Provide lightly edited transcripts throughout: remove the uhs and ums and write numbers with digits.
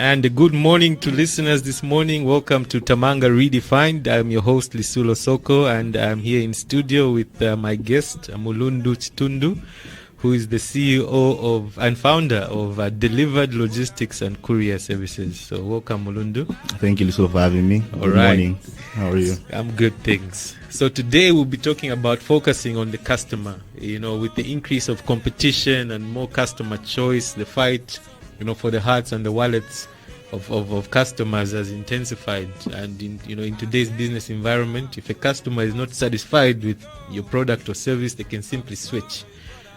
And a good morning to listeners this morning. Welcome to Tamanga Redefined. I'm your host, Lisulo Soko, and I'm here in studio with my guest, Mulundu Chitundu, who is the CEO of and founder of Delivered Logistics and Courier Services. So welcome, Mulundu. Thank you, Lisulo, for having me. Good morning. How are you? I'm good, thanks. So today we'll be talking about focusing on the customer. You know, with the increase of competition and more customer choice, the fight, for the hearts and the wallets of customers has intensified. And in today's business environment, if a customer is not satisfied with your product or service, they can simply switch.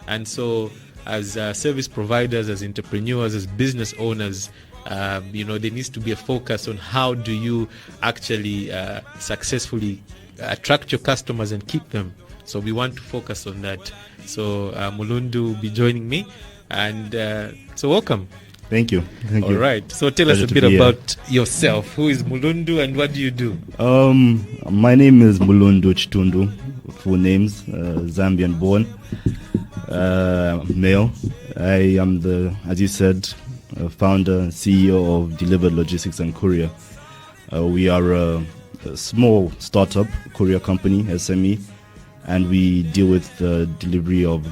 And so as service providers, as entrepreneurs, as business owners, there needs to be a focus on how do you actually successfully attract your customers and keep them. So we want to focus on that. So Mulundu will be joining me. And so welcome. Thank you. All right. So tell us a bit about yourself. Who is Mulundu and what do you do? My name is Mulundu Chitundu. Full names, Zambian born, male. I am as you said, founder, CEO of Delivered Logistics and Courier. We are a small startup courier company, SME, and we deal with the delivery of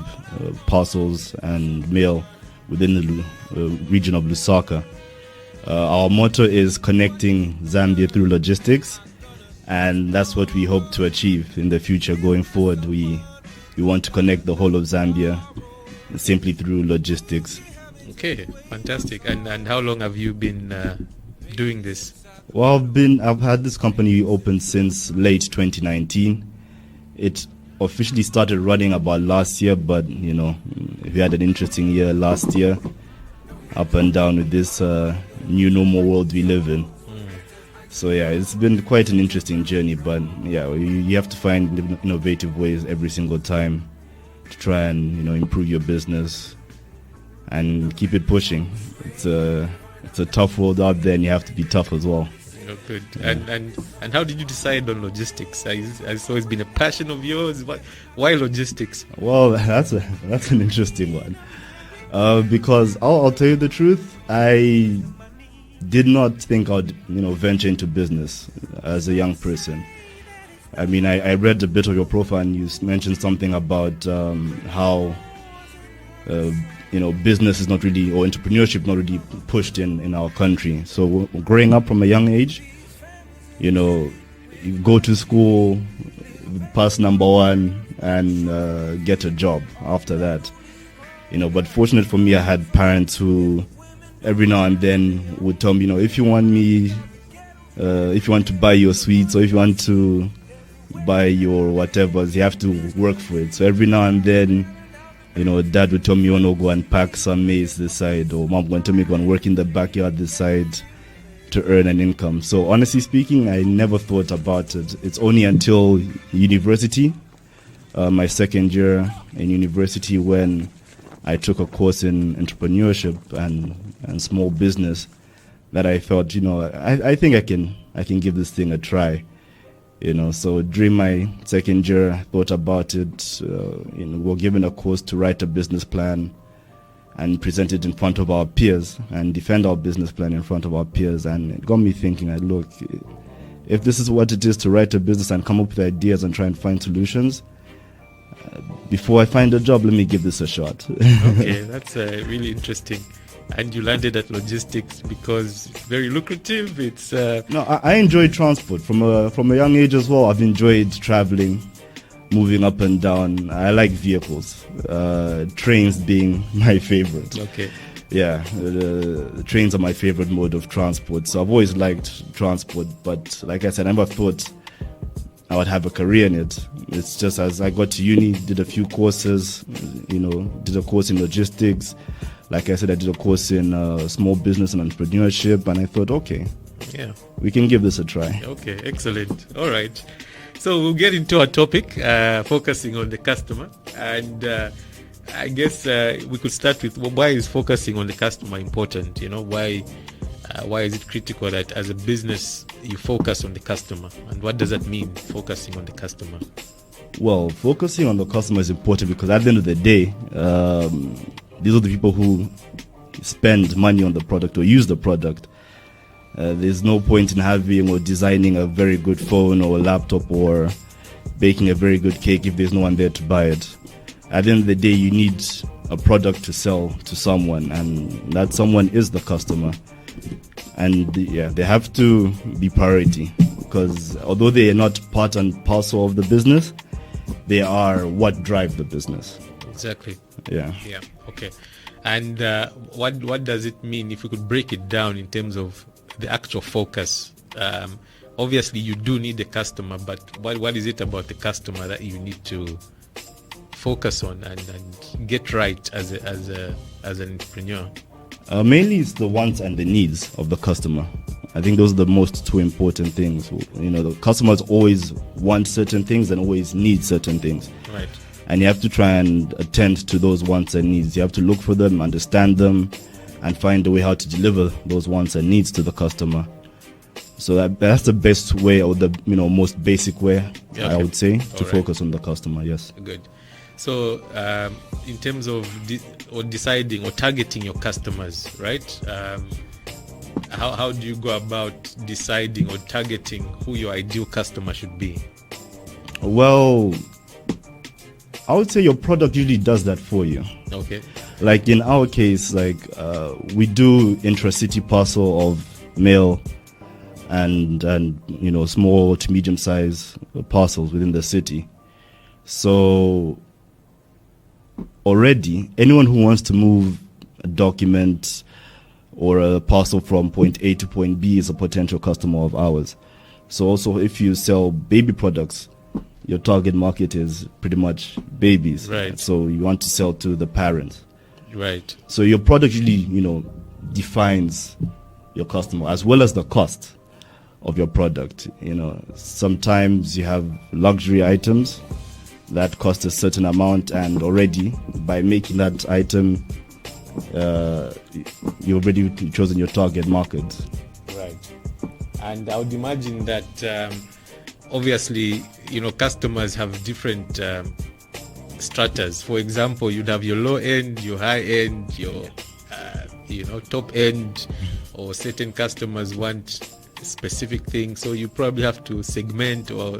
parcels and mail within the region of Lusaka. Our motto is connecting Zambia through logistics, and that's what we hope to achieve in the future going forward. We want to connect the whole of Zambia simply through logistics. Okay, fantastic. And how long have you been doing this? Well, I've had this company open since late 2019. It officially started running about last year, but we had an interesting year last year, up and down with this new normal world we live in. So it's been quite an interesting journey, but you have to find innovative ways every single time to try and improve your business and keep it pushing. It's a tough world out there, and you have to be tough as well. Good. And how did you decide on logistics? Has always been a passion of yours? Why logistics? Well, that's an interesting one. Because I'll tell you the truth, I did not think I'd venture into business as a young person. I mean, I read a bit of your profile, and you mentioned something about how business is not really, or entrepreneurship not really pushed in our country. So growing up from a young age, you go to school, pass number one, and get a job after that. But fortunate for me, I had parents who every now and then would tell me, if you want to buy your sweets, or if you want to buy your whatevers, you have to work for it. So every now and then, dad would tell me, go and pack some maize this side, or mom would tell me, go and work in the backyard this side to earn an income. So honestly speaking, I never thought about it. It's only until university, my second year in university, when I took a course in entrepreneurship and small business, that I thought, I think I can give this thing a try. So during my second year, I thought about it. We were given a course to write a business plan and present it in front of our peers and defend our business plan in front of our peers. And it got me thinking, look, if this is what it is to write a business and come up with ideas and try and find solutions, before I find a job, let me give this a shot. Okay, that's really interesting. And you landed at logistics because it's very lucrative. It's No, I enjoy transport from a young age as well. I've enjoyed traveling, moving up and down. I like vehicles, trains being my favorite. Okay. Yeah, the trains are my favorite mode of transport. So I've always liked transport, but like I said, I never thought I would have a career in it. It's just as I got to uni, did a few courses, did a course in logistics. Like I said, I did a course in small business and entrepreneurship, and I thought, okay, we can give this a try. Okay, excellent. All right. So we'll get into our topic, focusing on the customer. And I guess we could start with, why is focusing on the customer important? Why is it critical that as a business you focus on the customer? And what does that mean, focusing on the customer? Well, focusing on the customer is important because at the end of the day, these are the people who spend money on the product or use the product. There's no point in having or designing a very good phone or a laptop or baking a very good cake if there's no one there to buy it. At the end of the day, you need a product to sell to someone, and that someone is the customer. And they have to be priority, because although they are not part and parcel of the business, they are what drive the business. Exactly. Yeah. Yeah. Okay. And what does it mean if we could break it down in terms of the actual focus? Obviously, you do need a customer, but what is it about the customer that you need to focus on and get right as an entrepreneur? Mainly, it's the wants and the needs of the customer. I think those are the most two important things. The customers always want certain things and always need certain things. Right. And you have to try and attend to those wants and needs. You have to look for them, understand them, and find a way how to deliver those wants and needs to the customer. So that's the best way, or the most basic way, I would say, to focus on the customer. Yes. Good. So, in terms of deciding or targeting your customers, right? How do you go about deciding or targeting who your ideal customer should be? Well, I would say your product usually does that for you. Okay. Like in our case, we do intra-city parcel of mail and small to medium size parcels within the city. So already, anyone who wants to move a document or a parcel from point A to point B is a potential customer of ours. So also, if you sell baby products, your target market is pretty much babies. Right. So you want to sell to the parents. Right. So your product usually, defines your customer, as well as the cost of your product. Sometimes you have luxury items that cost a certain amount, and already by making that item, you've already chosen your target market. Right. And I would imagine that obviously, customers have different stratas. For example, you'd have your low end, your high end, your top end, or certain customers want specific things. So you probably have to segment, or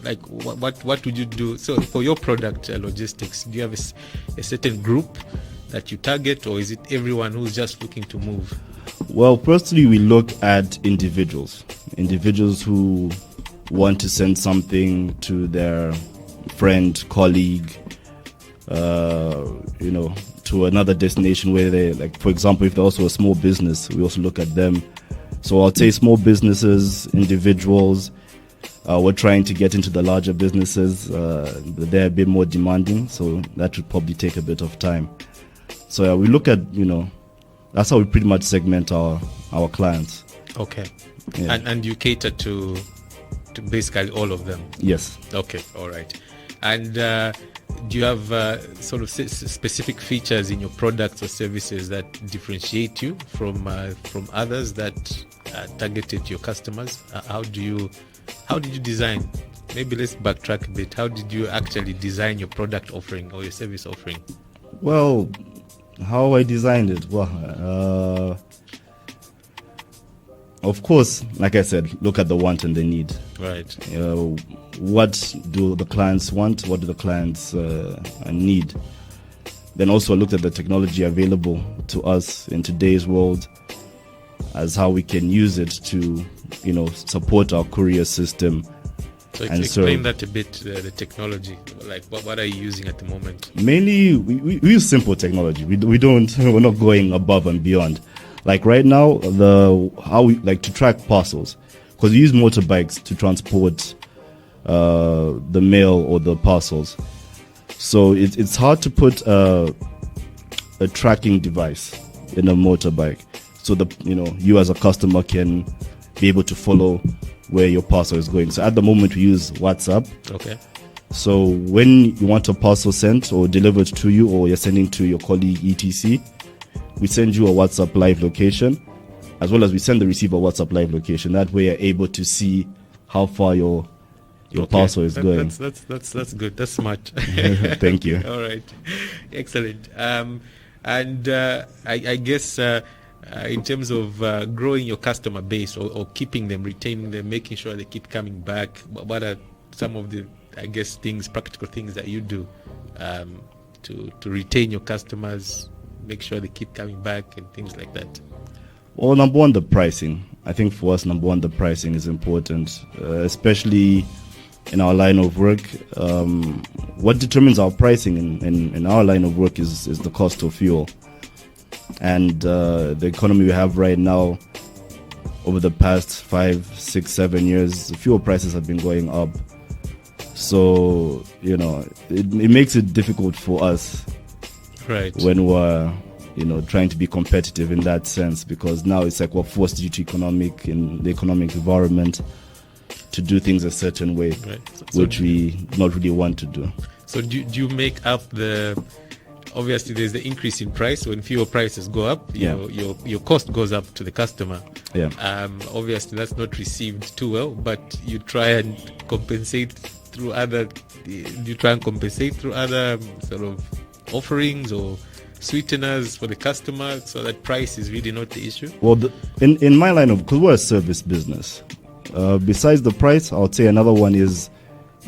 what would you do? So for your product logistics, do you have a certain group that you target, or is it everyone who's just looking to move? Well, personally, we look at individuals who want to send something to their friend, colleague, to another destination where they, for example, if they're also a small business, we also look at them. So I'll say small businesses, individuals. We're trying to get into the larger businesses. They're a bit more demanding, so that would probably take a bit of time. So we look at, that's how we pretty much segment our clients. Okay. Yeah. And you cater to basically all of them? Yes. Okay, all right. And do you have sort of specific features in your products or services that differentiate you from others that targeted your customers? How did you design? Maybe let's backtrack a bit. How did you actually design your product offering or your service offering? Well, how I designed it? Well, of course, like I said, look at the want and the need. Right. What do the clients want? What do the clients need? Then also looked at the technology available to us in today's world, as how we can use it to, support our courier system. So explain that a bit, the technology. Like, what are you using at the moment? Mainly, we use simple technology. We're not going above and beyond. Like right now, how we like to track parcels, because we use motorbikes to transport the mail or the parcels. So it's hard to put a tracking device in a motorbike, so you as a customer can be able to follow where your parcel is going. So at the moment we use WhatsApp. Okay. So when you want a parcel sent or delivered to you, or you're sending to your colleague etc., we send you a WhatsApp live location, as well as we send the receiver WhatsApp live location. That way you're able to see how far your parcel is going. That's good. That's smart. Thank you. All right. Excellent. And I guess in terms of growing your customer base or keeping them, retaining them, making sure they keep coming back? What are some of the, I guess, practical things that you do to retain your customers, make sure they keep coming back and things like that? Well, number one, the pricing. I think for us, number one, the pricing is important, especially in our line of work. What determines our pricing in our line of work is the cost of fuel. And the economy we have right now, over the past 5, 6, 7 years, the fuel prices have been going up. So, it makes it difficult for us, right, when we're trying to be competitive in that sense, because now it's like we're forced due to in the economic environment to do things a certain way, right. Which we not really want to do. So do you make up obviously there's the increase in price. When fuel prices go up, your cost goes up to the customer. Yeah. Obviously that's not received too well, but you try and compensate through other sort of offerings or sweeteners for the customer, so that price is really not the issue. Well, in my line of, because we're a service business, besides the price, I would say another one is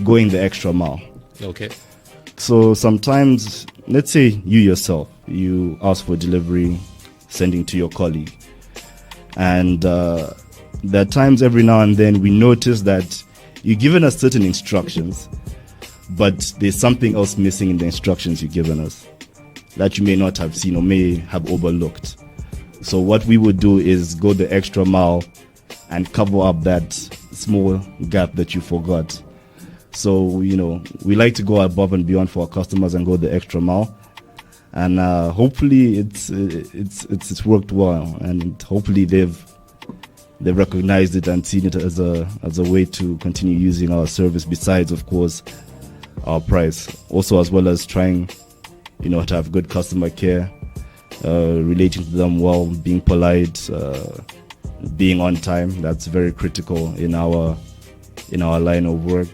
going the extra mile. Okay. So sometimes, let's say you yourself, you ask for delivery, sending to your colleague, and there are times every now and then we notice that you've given us certain instructions, but there's something else missing in the instructions you've given us that you may not have seen or may have overlooked. So what we would do is go the extra mile and cover up that small gap that you forgot. So, we like to go above and beyond for our customers and go the extra mile. And hopefully it's worked well, and hopefully they've recognized it and seen it as a way to continue using our service, besides, of course, our price. Also, as well as trying, to have good customer care, relating to them well, being polite, being on time. That's very critical in our line of work.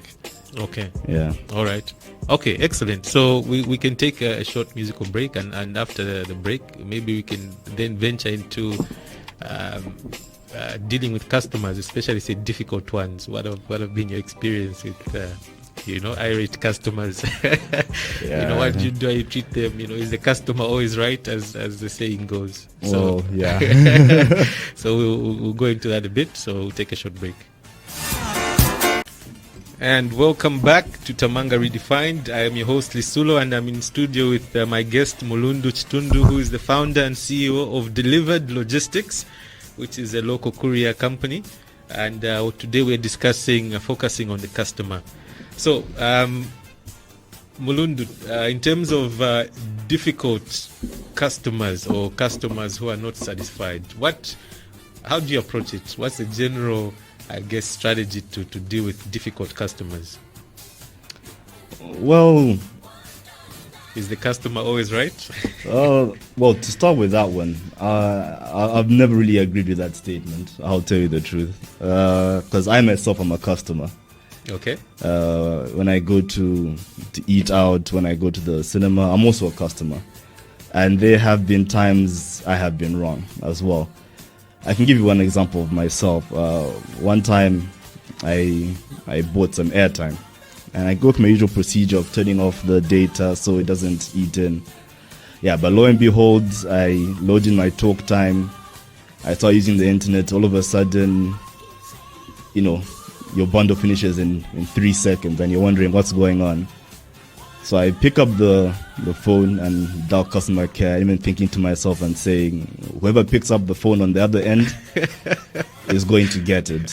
Okay. Yeah. All right. Okay, excellent. So we can take a short musical break, and after the break, maybe we can then venture into dealing with customers, especially say difficult ones. What have been your experience with irate customers? Yeah. What do you treat them? Is the customer always right, as the saying goes? Well, yeah. So we'll go into that a bit. So we'll take a short break. And welcome back to Tamanga Redefined. I am your host Lisulo, and I'm in studio with my guest Mulundu Chitundu, who is the founder and CEO of Delivered Logistics, which is a local courier company. And today we're discussing focusing on the customer. So, Mulundu, in terms of difficult customers or customers who are not satisfied, how do you approach it? What's the general, I guess, strategy to deal with difficult customers? Well, is the customer always right? Well, to start with that one, I've never really agreed with that statement. I'll tell you the truth, because I myself am a customer. Okay. When I go to eat out, when I go to the cinema, I'm also a customer, and there have been times I have been wrong as well. I can give you one example of myself. One time I bought some airtime, and I go through my usual procedure of turning off the data so it doesn't eat in. Yeah, but lo and behold, I load in my talk time. I start using the internet. All of a sudden, your bundle finishes in 3 seconds, and you're wondering what's going on. So I pick up the phone and dial customer care, even thinking to myself and saying, whoever picks up the phone on the other end is going to get it.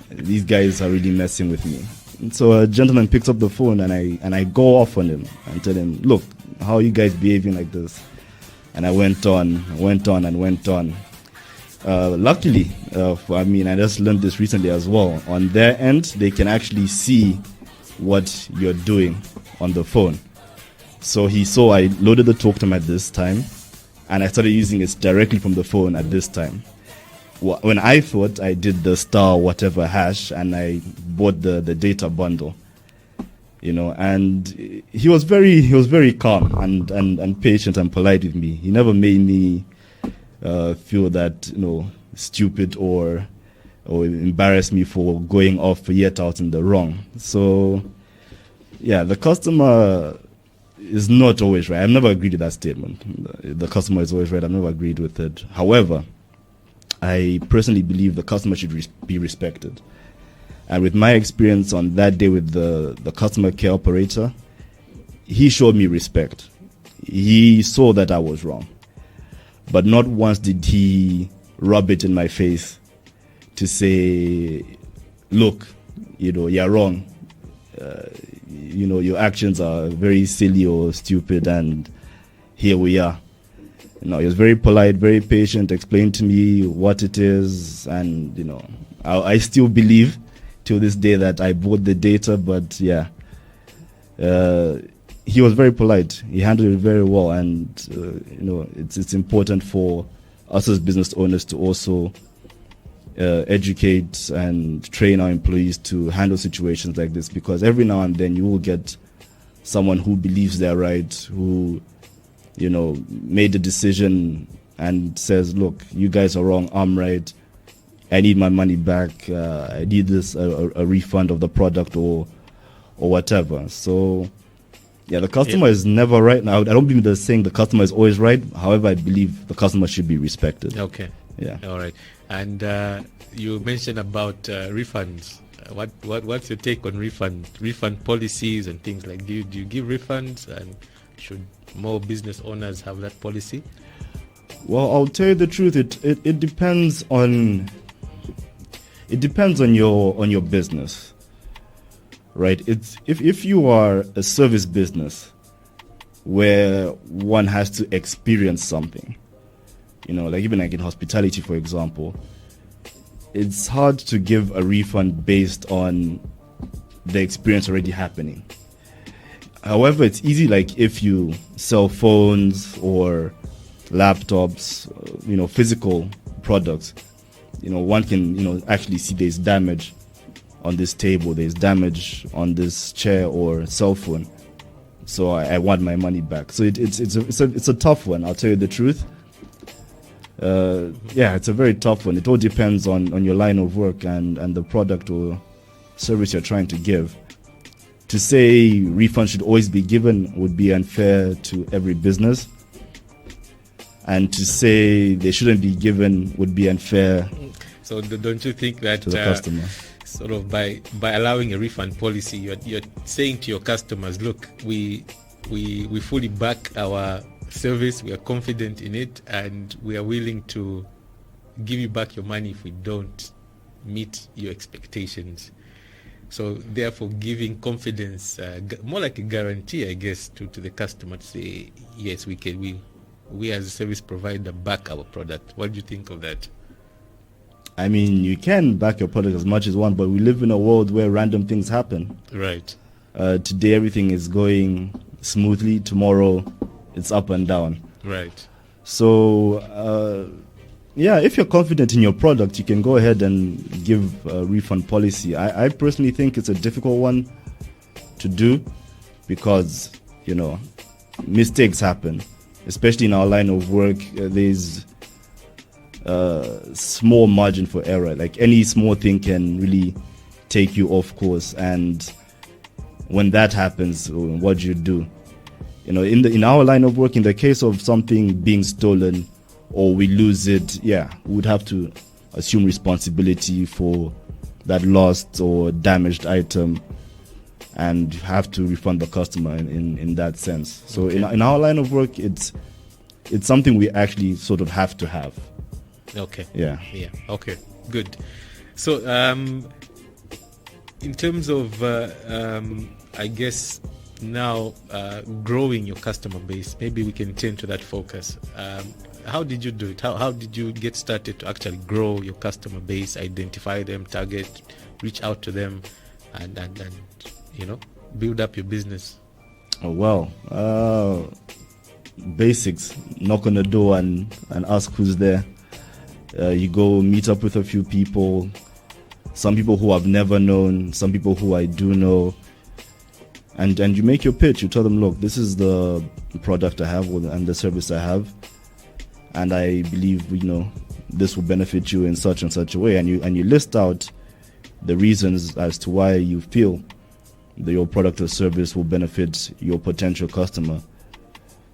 These guys are really messing with me. And so a gentleman picks up the phone, and I go off on him and tell him, look, how are you guys behaving like this? And I went on. Luckily, I just learned this recently as well. On their end, they can actually see what you're doing on the phone. So he saw I loaded the talk time at this time, and I started using it directly from the phone at this time. When I thought I did the star whatever hash and I bought the data bundle, and he was very calm and patient and polite with me. He never made me feel that, stupid or embarrass me for going off yet out in the wrong. So, yeah, the customer is not always right. I've never agreed with that statement. The customer is always right. I've never agreed with it. However, I personally believe the customer should be respected. And with my experience on that day with the customer care operator, he showed me respect. He saw that I was wrong. But not once did he rub it in my face to say, look, you're wrong. Your actions are very silly or stupid, and here we are. He was very polite, very patient, explained to me what it is, and, I still believe till this day that I bought the data, but yeah. He was very polite. He handled it very well, and it's important for us as business owners to also educate and train our employees to handle situations like this, because every now and then you will get someone who believes they're right, who made a decision and says, look, you guys are wrong, I'm right, I need my money back, I need a refund of the product or whatever. So yeah, the customer is never right. Now, I don't believe they're saying the customer is always right. However, I believe the customer should be respected. Okay. Yeah. All right. And you mentioned about refunds. What's your take on refund policies and things like? Do you give refunds, and should more business owners have that policy? Well, I'll tell you the truth. It depends on your business. Right, it's if you are a service business where one has to experience something, like even like in hospitality, for example, it's hard to give a refund based on the experience already happening. However, it's easy, like if you sell phones or laptops, physical products, one can actually see there's damage on this table, there's damage on this chair or cell phone, so I want my money back. So it's a tough one, I'll tell you the truth. It's a very tough one. It all depends on your line of work and the product or service you're trying to give. To say refunds should always be given would be unfair to every business, and to say they shouldn't be given would be unfair. So don't you think that to the customer? Sort of by allowing a refund policy, you're saying to your customers, look, we fully back our service, we are confident in it, and we are willing to give you back your money if we don't meet your expectations. So therefore giving confidence, more like a guarantee, I guess, to the customer to say, yes, we as a service provider back our product. What do you think of that? I mean, you can back your product as much as one, but we live in a world where random things happen. Right. Today everything is going smoothly. Tomorrow it's up and down. Right. So, if you're confident in your product, you can go ahead and give a refund policy. I personally think it's a difficult one to do because, mistakes happen, especially in our line of work. There's small margin for error. Like any small thing can really take you off course, and when that happens, what do you do? In our line of work, in the case of something being stolen or we lose it, we would have to assume responsibility for that lost or damaged item and have to refund the customer in that sense. So okay. in our line of work, it's something we actually sort of have to have. Okay. Yeah. Okay. Good. So, in terms of, I guess now growing your customer base, maybe we can turn to that focus. How did you do it? How did you get started to actually grow your customer base, identify them, target, reach out to them, and build up your business? Oh, well, basics. Knock on the door and ask who's there. You go meet up with a few people, some people who I've never known, some people who I do know, and you make your pitch. You tell them, look, this is the product I have and the service I have, and I believe, this will benefit you in such and such a way, and you list out the reasons as to why you feel that your product or service will benefit your potential customer.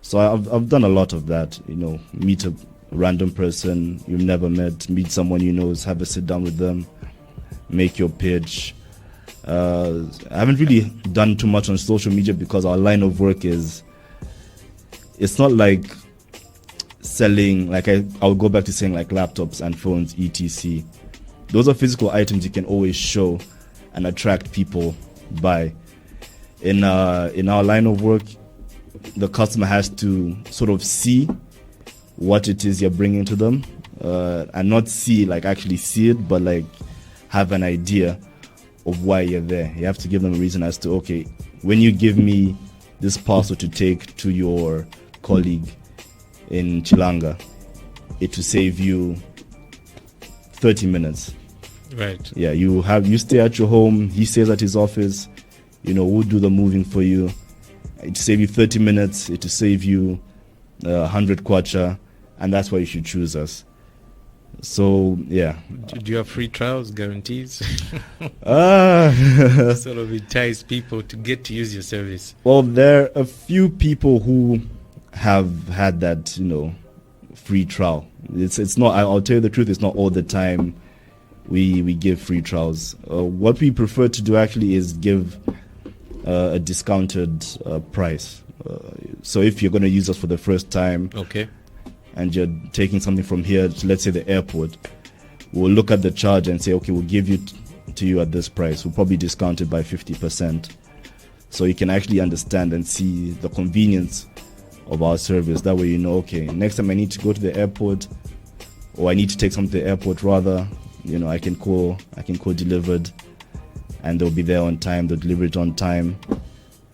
So I've done a lot of that. Meet a random person you've never met, meet someone you know, have a sit down with them, make your pitch. I haven't really done too much on social media because our line of work it's not like selling, like I'll go back to saying like laptops and phones, etc. Those are physical items you can always show and attract people by. In our line of work, the customer has to sort of see what it is you're bringing to them, and not actually see it, but like have an idea of why you're there. You have to give them a reason as to, okay, when you give me this parcel to take to your colleague in Chilanga, it will save you 30 minutes. Right. Yeah, you stay at your home, he stays at his office, we'll do the moving for you. It will save you 30 minutes, it will save you 100 kwacha, and that's why you should choose us. So, yeah. Do you have free trials, guarantees? Sort of entice people to get to use your service. Well, there are a few people who have had that, free trial. It's not, I'll tell you the truth, it's not all the time we give free trials. What we prefer to do actually is give a discounted price. So if you're going to use us for the first time, okay, and you're taking something from here to, let's say, the airport, we'll look at the charge and say, okay, we'll give it to you at this price. We'll probably discount it by 50%. So you can actually understand and see the convenience of our service. That way okay, next time I need to go to the airport, or I need to take something to the airport rather, I can call delivered, and they'll be there on time. They'll deliver it on time,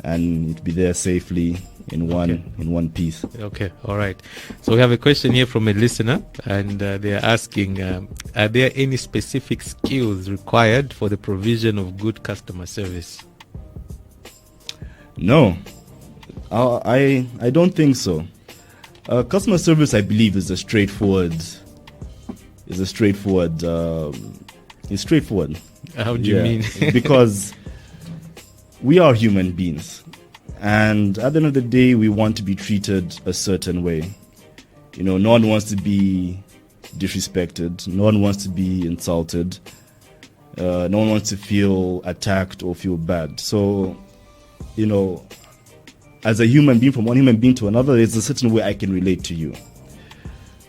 and it'll be there safely in one piece. Okay, all right. So we have a question here from a listener, and they're asking, are there any specific skills required for the provision of good customer service? No, I don't think so. Customer service, I believe, is straightforward. How do you mean? Because we are human beings. And at the end of the day, we want to be treated a certain way. No one wants to be disrespected. No one wants to be insulted. No one wants to feel attacked or feel bad. So, as a human being, from one human being to another, there's a certain way I can relate to you.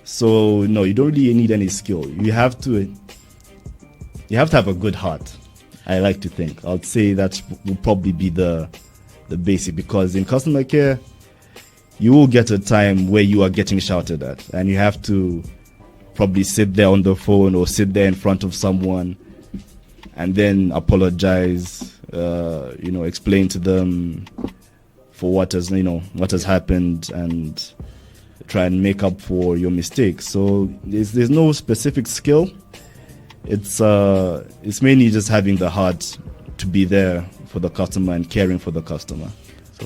So, no, you don't really need any skill. You have to have a good heart, I like to think. I'd say that will probably be the basic, because in customer care, you will get a time where you are getting shouted at, and you have to probably sit there on the phone or sit there in front of someone and then apologize, explain to them for what has happened, and try and make up for your mistakes. So there's no specific skill. It's mainly just having the heart to be there for the customer and caring for the customer.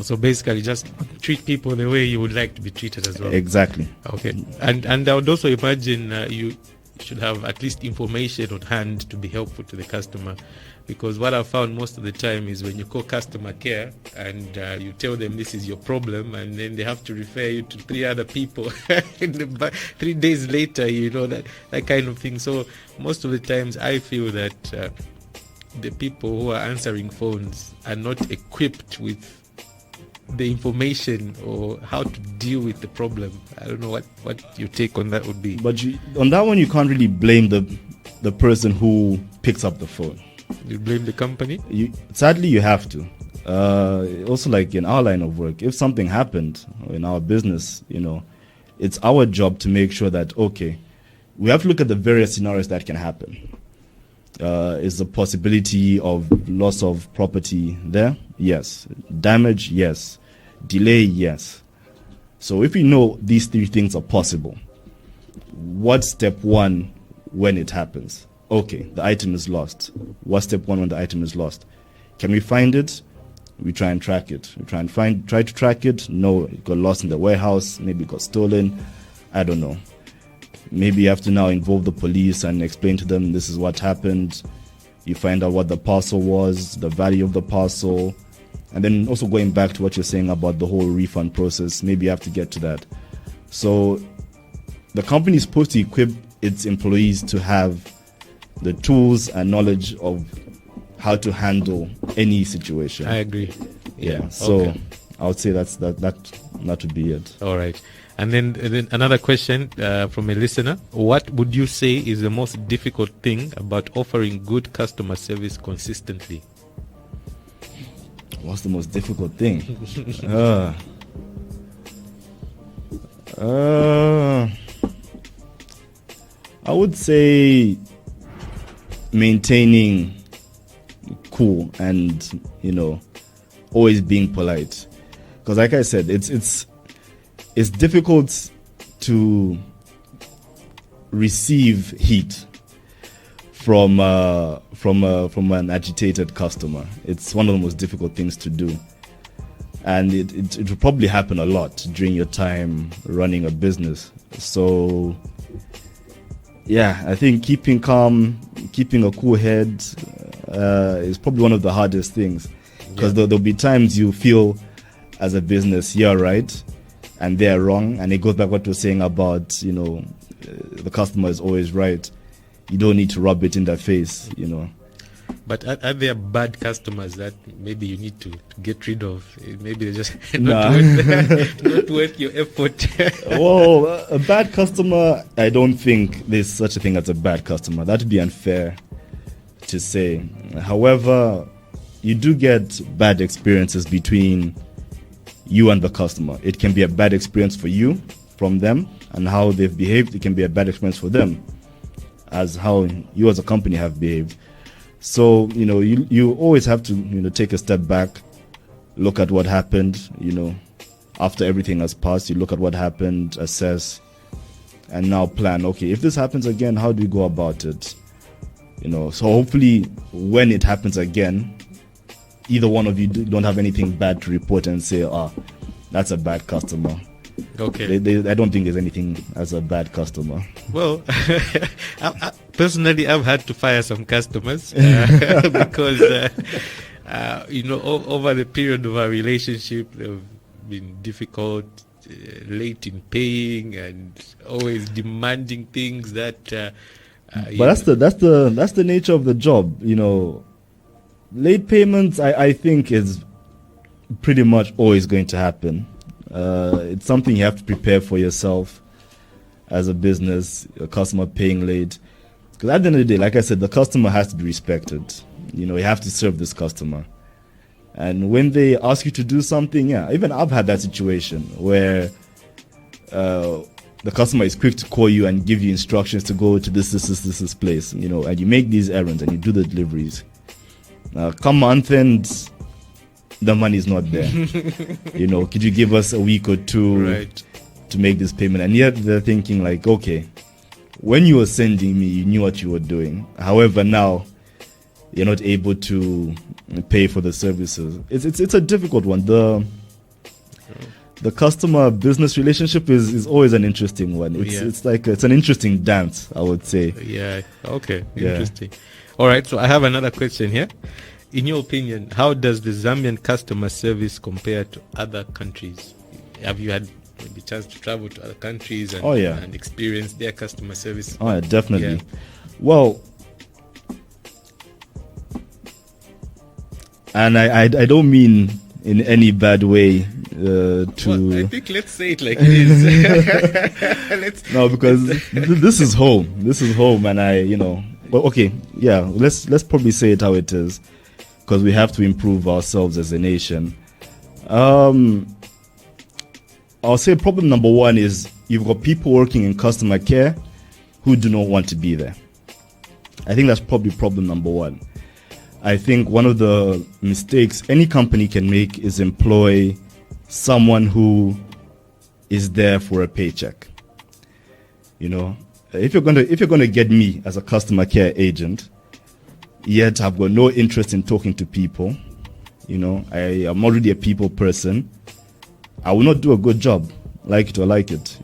So basically just treat people the way you would like to be treated as well. Exactly. Okay. And I would also imagine you should have at least information on hand to be helpful to the customer, because what I've found most of the time is when you call customer care and you tell them this is your problem, and then they have to refer you to 3 other people 3 days later, that kind of thing. So most of the times I feel that the people who are answering phones are not equipped with the information or how to deal with the problem. I don't know what your take on that would be. But on that one, you can't really blame the person who picks up the phone. You blame the company? Sadly, you have to. Also, like in our line of work, if something happened in our business, it's our job to make sure that, okay, we have to look at the various scenarios that can happen. Is the possibility of loss of property there? Yes. Damage? Yes. Delay? Yes. So if we know these 3 things are possible, what's step 1 when it happens? Okay, the item is lost. What's step 1 when the item is lost? Can we find it? We try and track it. We try to track it. No, it got lost in the warehouse. Maybe it got stolen. I don't know. Maybe you have to now involve the police and explain to them this is what happened. You find out what the parcel was, the value of the parcel, and then also going back to what you're saying about the whole refund process, maybe you have to get to that. So the company is supposed to equip its employees to have the tools and knowledge of how to handle any situation. I agree. Yeah. So Okay. I would say that would be it. All right. And then another question from a listener. What would you say is the most difficult thing about offering good customer service consistently? What's the most difficult thing? I would say maintaining cool and, always being polite. Because like I said, it's difficult to receive heat from an agitated customer. It's one of the most difficult things to do, and it will probably happen a lot during your time running a business. So yeah, I think keeping calm, keeping a cool head is probably one of the hardest things, because there'll be times you feel as a business you're right and they're wrong, and it goes back what we're saying about the customer is always right. You don't need to rub it in their face. But are there bad customers that maybe you need to get rid of? Maybe they're just not worth your effort. Well, a bad customer, I don't think there's such a thing as a bad customer. That would be unfair to say. However, you do get bad experiences between you and the customer. It can be a bad experience for you from them and how they've behaved. It can be a bad experience for them as how you as a company have behaved. So, you always have to, take a step back, look at what happened, after everything has passed. You look at what happened, assess, and now plan, okay, if this happens again, how do we go about it? So hopefully when it happens again, either one of you don't have anything bad to report and say, that's a bad customer. Okay. I don't think there's anything as a bad customer. Well, personally, I've had to fire some customers because, over the period of our relationship, they've been difficult, late in paying, and always demanding things that. But that's the nature of the job. Late payments, I think, is pretty much always going to happen. It's something you have to prepare for yourself as a business, a customer paying late. Because at the end of the day, like I said, the customer has to be respected. You have to serve this customer. And when they ask you to do something, even I've had that situation where the customer is quick to call you and give you instructions to go to this place, and you make these errands and you do the deliveries. Come month end, the money is not there. Could you give us a week or two to make this payment? And yet they're thinking like, okay, when you were sending me, you knew what you were doing. However, now you're not able to pay for the services. It's a difficult one. The customer business relationship is always an interesting one. It's an interesting dance, I would say. Yeah. Okay. Interesting. All right. So I have another question here. In your opinion, how does the Zambian customer service compare to other countries? Have you had maybe chance to travel to other countries and experience their customer service? Oh, yeah, definitely. Yeah. Well, and I don't mean in any bad way to... Well, I think let's say it like it is. No, because this is home. This is home, and well, okay, yeah, let's probably say it how it is, because we have to improve ourselves as a nation. I'll say problem number one is you've got people working in customer care who do not want to be there. I think that's probably problem number one. I think one of the mistakes any company can make is employ someone who is there for a paycheck. If you're gonna get me as a customer care agent, yet I've got no interest in talking to people, I am already a people person, I will not do a good job, like it or like it.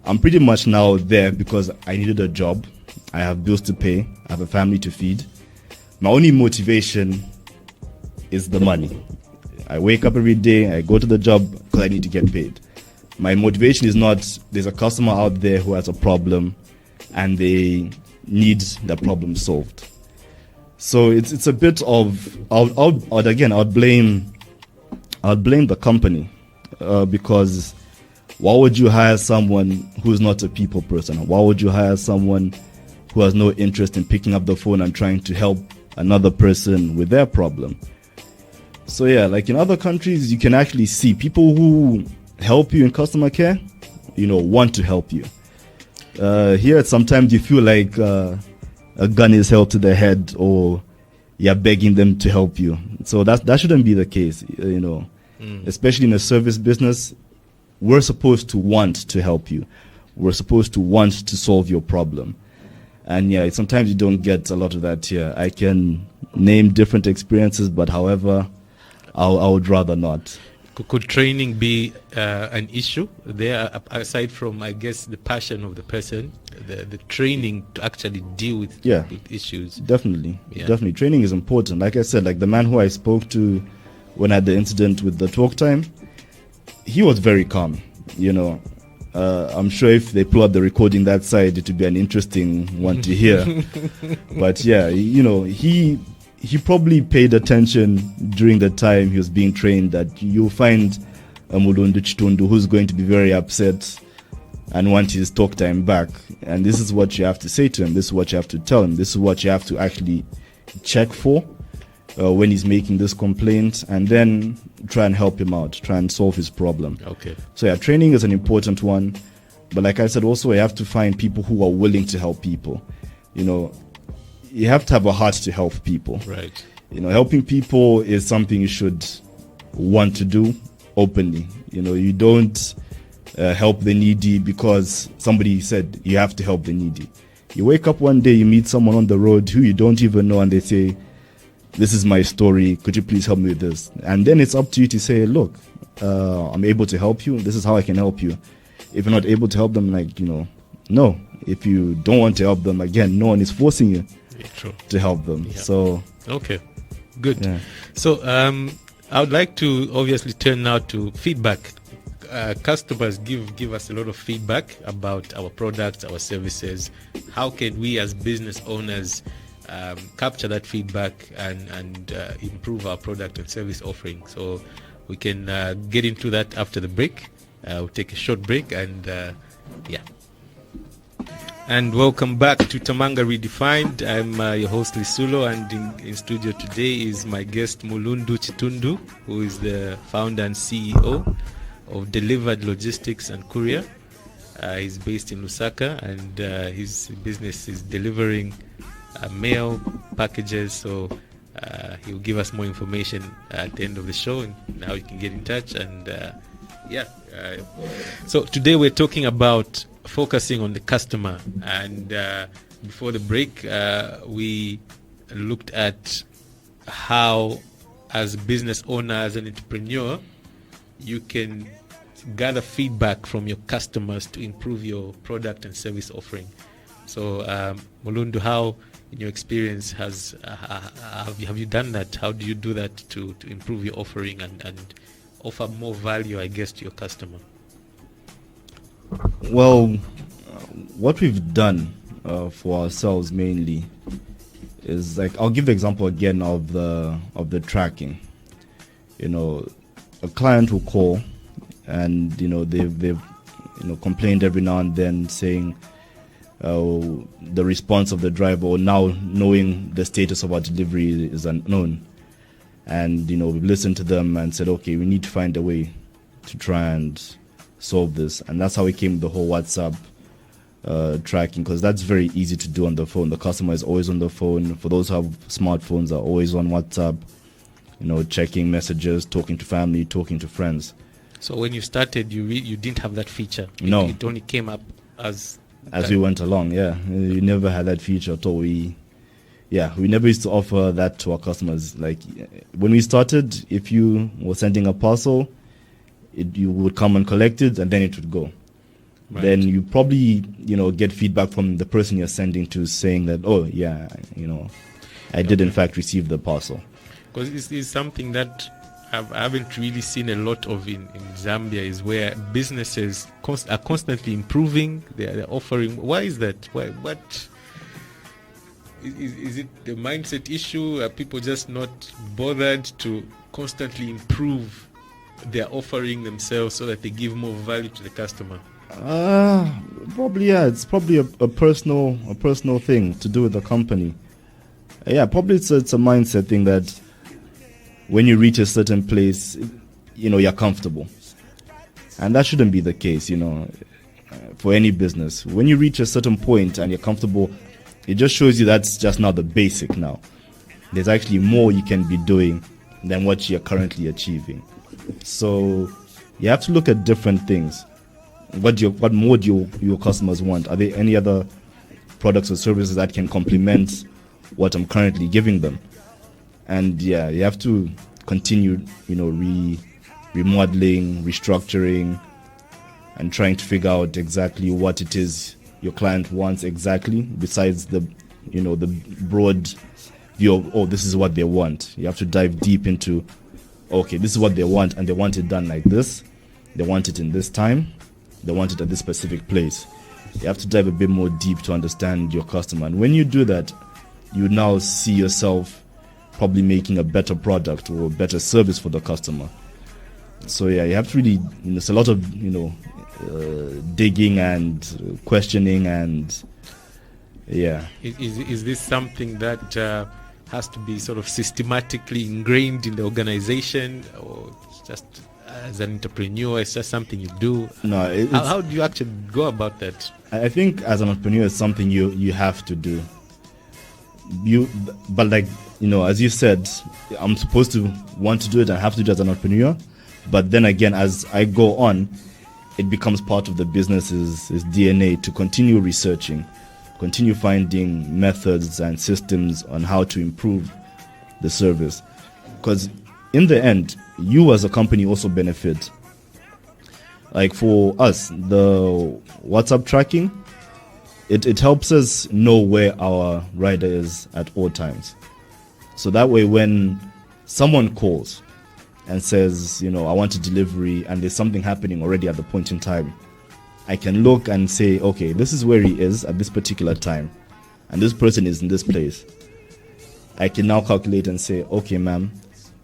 I'm pretty much now there because I needed a job. I have bills to pay. I have a family to feed. My only motivation is the money. I wake up every day, I go to the job because I need to get paid. My motivation is not there's a customer out there who has a problem and they need the problem solved. So it's a bit of I'd blame the company because why would you hire someone who's not a people person? Why would you hire someone who has no interest in picking up the phone and trying to help another person with their problem? So yeah, like in other countries, you can actually see people who help you in customer care, want to help you. Here, sometimes you feel like a gun is held to the head or you're begging them to help you. So that shouldn't be the case, Especially in a service business, we're supposed to want to help you. We're supposed to want to solve your problem. And yeah, sometimes you don't get a lot of that here. I can name different experiences, but however, I would rather not. Could training be an issue there, aside from, I guess, the passion of the person, the training to actually deal with issues? Definitely. Training is important. Like I said, like the man who I spoke to when I had the incident with the talk time, he was very calm. I'm sure if they pull up the recording that side, it would be an interesting one to hear. But yeah, he probably paid attention during the time he was being trained that you'll find a Mulundu Chitundu who's going to be very upset and want his talk time back. And this is what you have to say to him. This is what you have to tell him. This is what you have to actually check for when he's making this complaint, and then try and help him out, try and solve his problem. Okay. So yeah, training is an important one. But like I said, also you have to find people who are willing to help people. You have to have a heart to help people. Right. Helping people is something you should want to do openly. You don't help the needy because somebody said you have to help the needy. You wake up one day, you meet someone on the road who you don't even know, and they say, "This is my story. Could you please help me with this?" And then it's up to you to say, "Look, I'm able to help you. This is how I can help you." If you're not able to help them, no. If you don't want to help them, again, no one is forcing you to help them. Yeah. So okay, good. Yeah. So I would like to obviously turn now to feedback. Customers give us a lot of feedback about our products, our services. How can we as business owners capture that feedback and improve our product and service offering? So we can get into that after the break. We'll take a short break and And welcome back to Tamanga Redefined. I'm your host Lisulo, and in studio today is my guest Mulundu Chitundu, who is the founder and CEO of Delivered Logistics and Courier. He's based in Lusaka, and his business is delivering mail packages. So he'll give us more information at the end of the show, and now you can get in touch. And so today we're talking about focusing on the customer, and before the break we looked at how, as a business owner, as an entrepreneur, you can gather feedback from your customers to improve your product and service offering. So Mulundu, how in your experience have you done that? How do you do that to improve your offering and offer more value, I guess, to your customer? Well, what we've done for ourselves mainly is, like, I'll give the example again of the tracking. A client will call, and they've complained every now and then, saying the response of the driver, or now knowing the status of our delivery, is unknown. And we've listened to them and said, okay, we need to find a way to try and solve this. And that's how we came with the whole WhatsApp tracking, because that's very easy to do on the phone. The customer is always on the phone. For those who have smartphones, are always on WhatsApp, checking messages, talking to family, talking to friends. So when you started, you didn't have that feature? No. It only came up as we went along. Yeah, we never had that feature at all. We never used to offer that to our customers. Like, when we started, if you were sending a parcel, you would come and collect it, and then it would go. Right. then you probably, get feedback from the person you're sending to, saying that, oh yeah, I did in fact receive the parcel. Because this is something that I haven't really seen a lot of in Zambia, is where businesses are constantly improving. They're offering. Why is that? Why? What? Is it the mindset issue? Are people just not bothered to constantly improve their offering themselves so that they give more value to the customer? Probably, yeah. It's probably a personal thing to do with the company. Yeah, probably it's a mindset thing that when you reach a certain place, you're comfortable. And that shouldn't be the case, for any business. When you reach a certain point and you're comfortable, it just shows you that's just not the basic now. There's actually more you can be doing than what you're currently achieving. So you have to look at different things. What more do your customers want? Are there any other products or services that can complement what I'm currently giving them? And yeah, you have to continue, remodeling, restructuring, and trying to figure out exactly what it is your client wants exactly, besides the broad view of, oh, this is what they want. You have to dive deep into, okay, this is what they want, and they want it done like this. They want it in this time. They want it at this specific place. You have to dive a bit more deep to understand your customer. And when you do that, you now see yourself probably making a better product or a better service for the customer. So yeah, you have to really, it's a lot of, digging and questioning, and yeah. Is this something that has to be sort of systematically ingrained in the organization, or just as an entrepreneur, it's just something you do? No. How do you actually go about that? I think as an entrepreneur, it's something you have to do. But as you said, I'm supposed to want to do it and have to do it as an entrepreneur. But then again, as I go on, it becomes part of the business's DNA to continue researching, continue finding methods and systems on how to improve the service. Because in the end, you as a company also benefit. Like for us, the WhatsApp tracking, it helps us know where our rider is at all times. So that way, when someone calls and says, I want a delivery, and there's something happening already at the point in time, I can look and say, okay, this is where he is at this particular time, and this person is in this place. I can now calculate and say, okay, ma'am,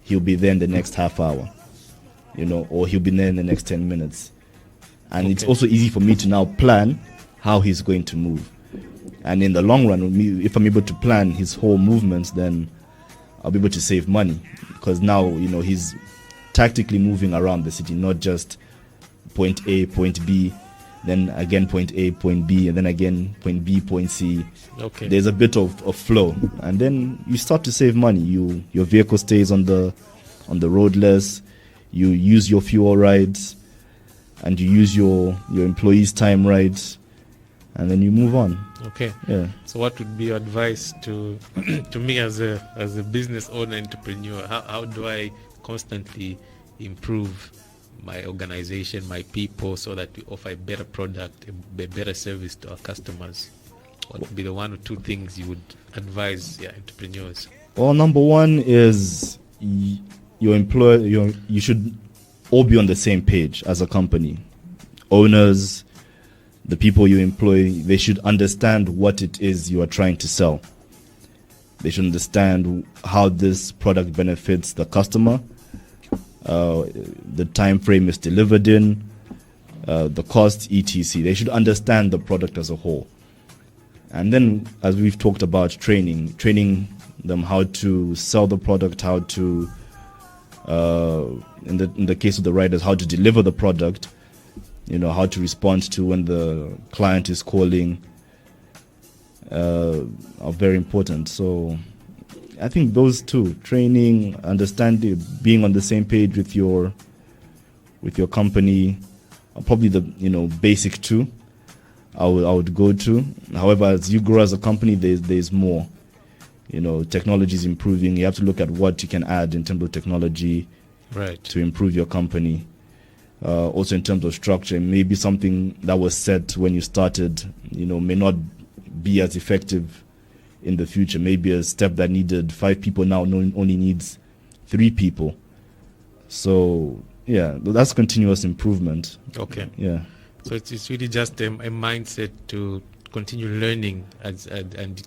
he'll be there in the next half hour, or he'll be there in the next 10 minutes. And It's also easy for me to now plan how he's going to move. And in the long run, if I'm able to plan his whole movements, then I'll be able to save money, because now, he's tactically moving around the city, not just point A, point B, then again point A, point B, and then again point B, point C. Okay. There's a bit of flow, and then you start to save money. Your vehicle stays on the road less. You use your fuel rights, and you use your employees' time rights, and then you move on. Okay. Yeah. So what would be your advice to to me as a business owner, entrepreneur? How do I constantly improve my organization, my people, so that we offer a better product, a better service to our customers? What would be the one or two things you would advise entrepreneurs? Well, number one is your employer. You should all be on the same page as a company. Owners, the people you employ, they should understand what it is you are trying to sell. They should understand how this product benefits the customer, the time frame it's delivered in, the cost, etc. They should understand the product as a whole. And then, as we've talked about, training them how to sell the product, how to, in the case of the riders, how to deliver the product, how to respond to when the client is calling, are very important. So I think those two, training, understanding, being on the same page with your company, are probably the basic two I would go to. However, as you grow as a company, there's more. Technology is improving. You have to look at what you can add in terms of technology, right, to improve your company. Also in terms of structure, maybe something that was set when you started, may not be as effective in the future. Maybe a step that needed 5 people now only needs 3 people. So yeah, that's continuous improvement. Okay. Yeah. So it's really just a mindset to continue learning and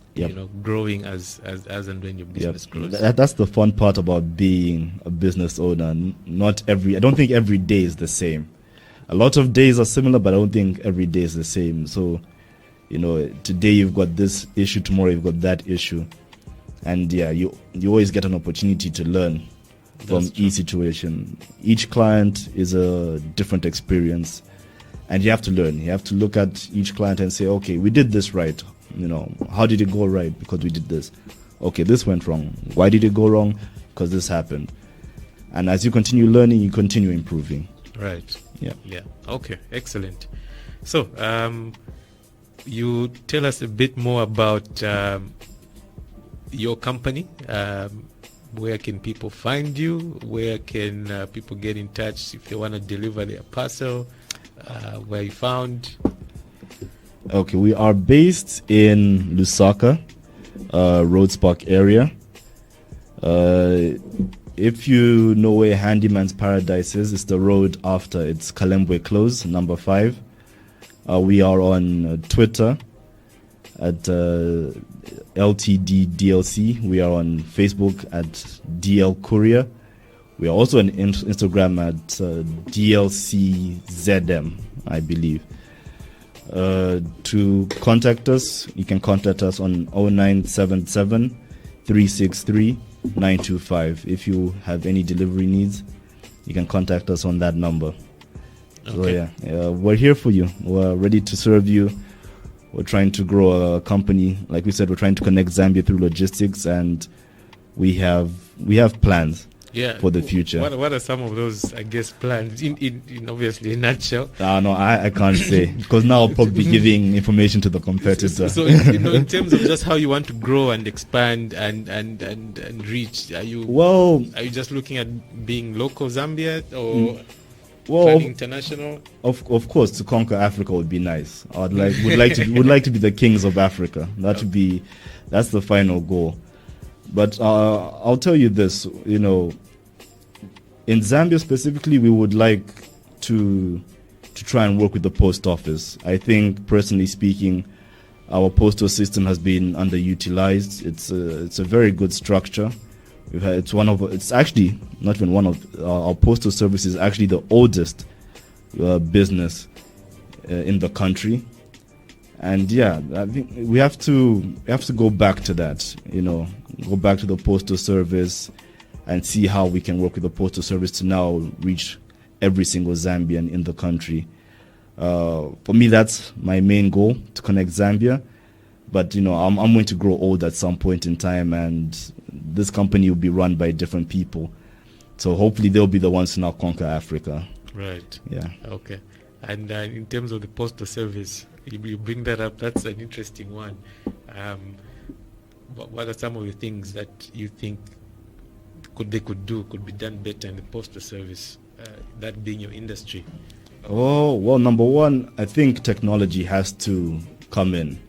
growing as and when your business grows. That's the fun part about being a business owner. I don't think every day is the same. A lot of days are similar, but I don't think every day is the same. So, today you've got this issue, tomorrow you've got that issue, and you always get an opportunity to learn from each situation. Each client is a different experience. And you have to learn. You have to look at each client and say, okay, we did this right. How did it go right? Because we did this. Okay, this went wrong. Why did it go wrong? Because this happened. And as you continue learning, you continue improving. Right. Yeah. Yeah. Okay. Excellent. So, you tell us a bit more about your company. Where can people find you? Where can people get in touch if they want to deliver their parcel? Where you found? Okay, we are based in Lusaka, Rhodes Park area. If you know where Handyman's Paradise is, it's the road after. It's Kalembwe Close, number 5. We are on Twitter at LTDDLC. We are on Facebook at DL Courier. We are also on Instagram at DLCZM, I believe. To contact us, you can contact us on 0977 363 925. If you have any delivery needs, you can contact us on that number. Okay. So we're here for you. We're ready to serve you. We're trying to grow a company. Like we said, we're trying to connect Zambia through logistics, and we have plans. For the future. What are some of those, I guess, plans? In obviously a nutshell. No, I can't say, because now I'll probably be giving information to the competitor. So in terms of just how you want to grow and expand and reach, are you just looking at being local Zambia or planning international? Of course, to conquer Africa would be nice. Would like to be the kings of Africa. That's the final goal. But I'll tell you this, in Zambia specifically, we would like to try and work with the post office. I think, personally speaking, our postal system has been underutilized. It's a very good structure. It's actually not even one of our postal service is actually the oldest business in the country. And I think we have to go back to that, go back to the postal service and see how we can work with the postal service to now reach every single Zambian in the country. For me, that's my main goal, to connect Zambia. But I'm going to grow old at some point in time, and this company will be run by different people. So hopefully they'll be the ones to now conquer Africa. Right. Yeah. Okay. And in terms of the postal service, you bring that up. That's an interesting one. What are some of the things that you think could be done better in the postal service, that being your industry? Oh, well, number one, I think technology has to come in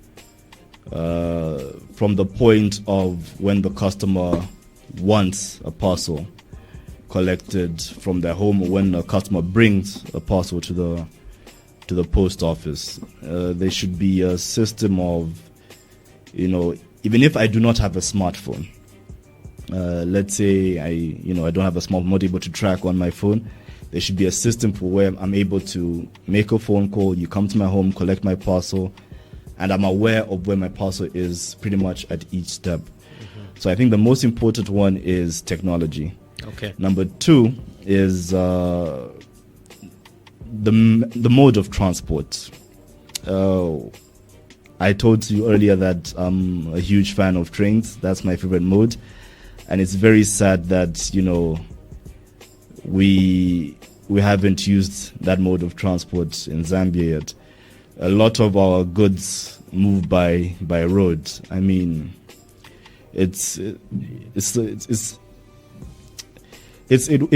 from the point of when the customer wants a parcel collected from their home, or when a customer brings a parcel to the post office. There should be a system of, even if I do not have a smartphone, let's say I don't have a smartphone, I'm not able to track on my phone, there should be a system for where I'm able to make a phone call, you come to my home, collect my parcel, and I'm aware of where my parcel is pretty much at each step. Mm-hmm. So I think the most important one is technology. Okay. Number 2 is the mode of transport. I told you earlier that I'm a huge fan of trains. That's my favorite mode. And it's very sad that, we haven't used that mode of transport in Zambia yet. A lot of our goods move by road. I mean, it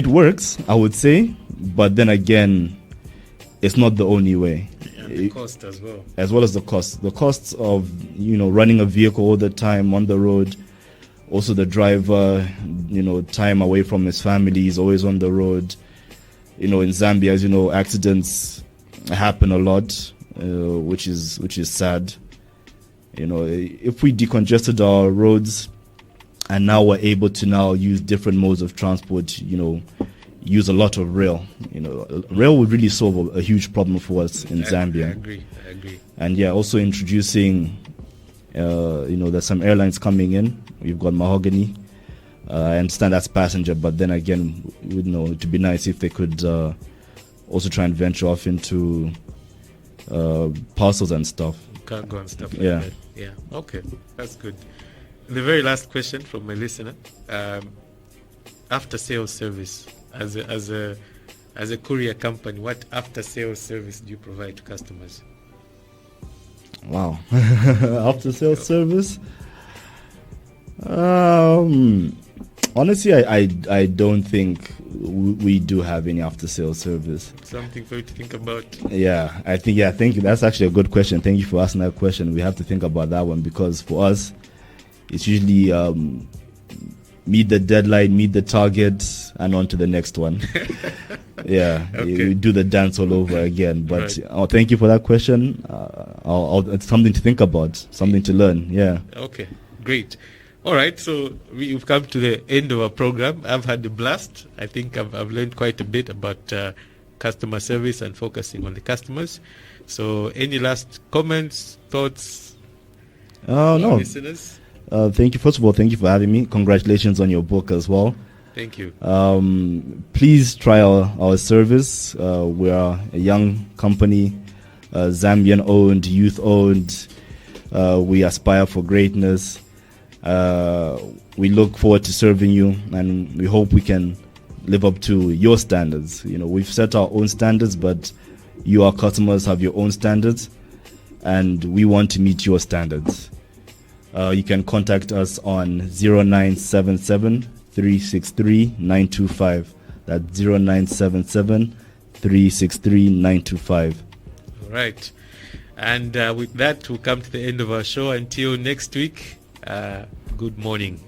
works, I would say, but then again, it's not the only way. And the cost as well. As well as the cost. The costs of, running a vehicle all the time on the road. Also the driver, time away from his family, he's always on the road. In Zambia, as you know, accidents happen a lot, which is sad. If we decongested our roads and now we're able to now use different modes of transport, use a lot of rail. Rail would really solve a huge problem for us in Zambia. I agree. And yeah, also introducing, there's some airlines coming in. We've got Mahogany. I understand that's passenger, but then again, it'd be nice if they could also try and venture off into parcels and stuff. Cargo and stuff like that. Yeah. Okay, that's good. The very last question from my listener: after sales service, as a courier company, what after sales service do you provide to customers? Wow, after sales service. Honestly, I don't think we do have any after sales service. Something for you to think about. Yeah, I think that's actually a good question. Thank you for asking that question. We have to think about that one, because for us, it's usually meet the deadline, meet the target, and on to the next one. Yeah, Okay. we do the dance all over again. But Right. thank you for that question. It's something to think about, something to learn. Yeah. Okay, great. All right, so we've come to the end of our program. I've had a blast. I think I've learned quite a bit about customer service and focusing on the customers. So any last comments, thoughts? No. Listeners? Thank you. First of all, thank you for having me. Congratulations on your book as well. Thank you. Please try our service. We are a young company, Zambian owned, youth owned. We aspire for greatness. We look forward to serving you, and we hope we can live up to your standards. We've set our own standards, but you, our customers, have your own standards, and we want to meet your standards. You can contact us on 0977 363 925. That's 0977 363 925. All right. And with that, we'll come to the end of our show. Until next week, good morning.